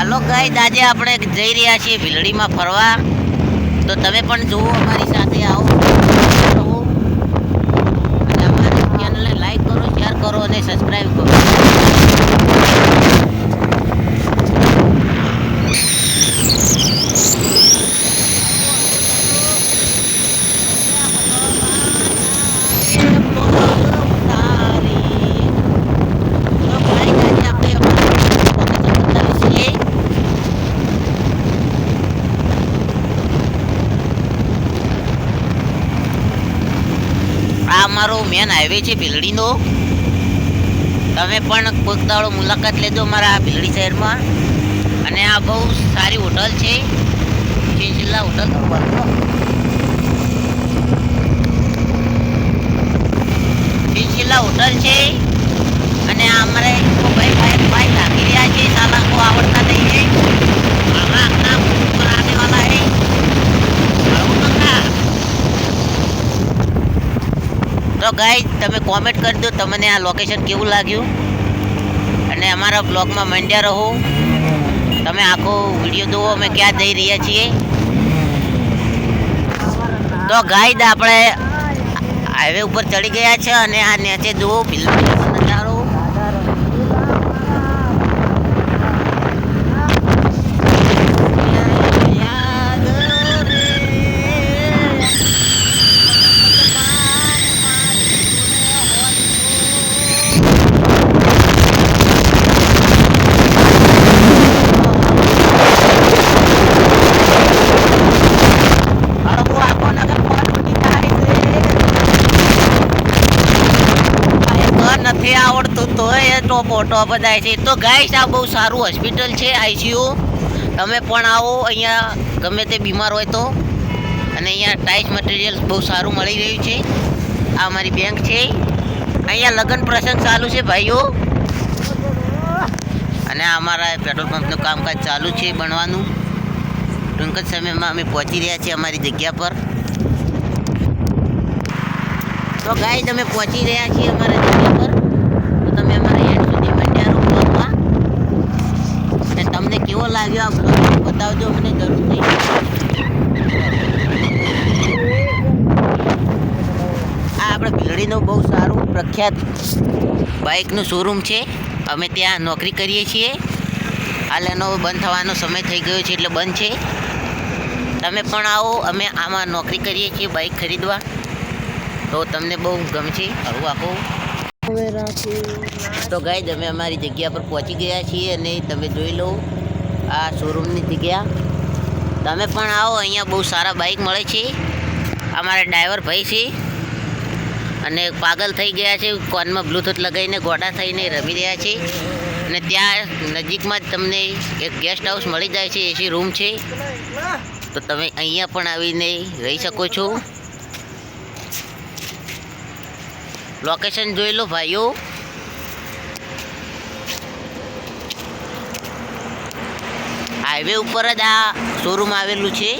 હાલો guys, આજે આપણે જઈ રહ્યા છીએ ભીલડીમાં ફરવા. તો તમે પણ જુઓ, અમારી સાથે આવો અને અમારી ચેનલને લાઈક કરો, શેર કરો અને સબસ્ક્રાઈબ કરો. આ અમારો મેન હાઈવે છે ભીલડીનો. તમે પણ કોઈક દાડો મુલાકાત લેજો મારા આ ભીલડી શહેરમાં. અને આ બહુ સારી હોટલ છે, ચિંચિલ્લા હોટલ. ચિંચિલ્લા હોટલ છે. અને આ અમારે ભાઈ નાખી રહ્યા છે. સાલા કો આવડતા નહીં છે. હમણાં નામ ઉપર આને વાલા है. તો ગાઈસ, તમે કોમેન્ટ કરી દો તમને આ લોકેશન કેવું લાગ્યું, અને અમારા બ્લોગમાં મંડ્યા રહો. તમે આખો વિડીયો જુઓ અમે ક્યાં જઈ રહ્યા છીએ. તો ગાઈસ, આપણે હાઈવે ઉપર ચડી ગયા છે અને આ નીચે જુઓ ભીલડીનો નજારો. નથી આવડતું તો એ ટોપ જાય છે. તો ગાઈસ, આ બહુ સારું હોસ્પિટલ છે, આઈસીયુ. તમે પણ આવો અહીંયા, ગમે તે બીમાર હોય તો. અને અહીંયા ટાઈસ મટીરિયલ બહુ સારું મળી રહ્યું છે. આ અમારી બેંક છે. અહીંયા લગ્ન પ્રસંગ ચાલુ છે ભાઈઓ. અને આ અમારા પેટ્રોલ પંપનું કામકાજ ચાલુ છે બનવાનું. ટૂંક જ સમયમાં અમે પહોંચી રહ્યા છીએ અમારી જગ્યા પર. તો ગાઈસ, અમે પહોંચી રહ્યા છીએ અમારા જગ્યા પર. તો તમે અમારા એન્ડ સુધી મંડ્યા રહો બ્લોગમાં. અને તમને કેવો લાગ્યો આ બ્લોગ બતાવજો મને જરૂરથી. આ આપણે ભીલડીનું બહુ સારું પ્રખ્યાત બાઇકનું શોરૂમ છે. અમે ત્યાં નોકરી કરીએ છીએ. હાલ એનો બંધ થવાનો સમય થઈ ગયો છે એટલે બંધ છે. તમે પણ આવો, અમે આમાં નોકરી કરીએ છીએ બાઇક ખરીદવા. તો તમને બહુ ગમશે હળવું આખું. તો ગાઈસ, અમે અમારી જગ્યા પર પહોંચી ગયા છીએ અને તમે જોઈ લો આ શોરૂમની જગ્યા. તમે પણ આવો, અહીંયા બહુ સારા બાઇક મળે છે. અમારા ડ્રાઈવર ભાઈ છે અને પાગલ થઈ ગયા છે, કોનમાં બ્લૂટૂથ લગાવીને ગોડા થઈને રમી રહ્યા છે. અને ત્યાં નજીકમાં જ તમને એક ગેસ્ટ હાઉસ મળી જાય છે, એસી રૂમ છે. તો તમે અહીંયા પણ આવીને રહી શકો છો. લોકેશન જોઈ લો ભાઈઓ. હાઈવે ઉપર જ આ શોરૂમ આવેલું છે.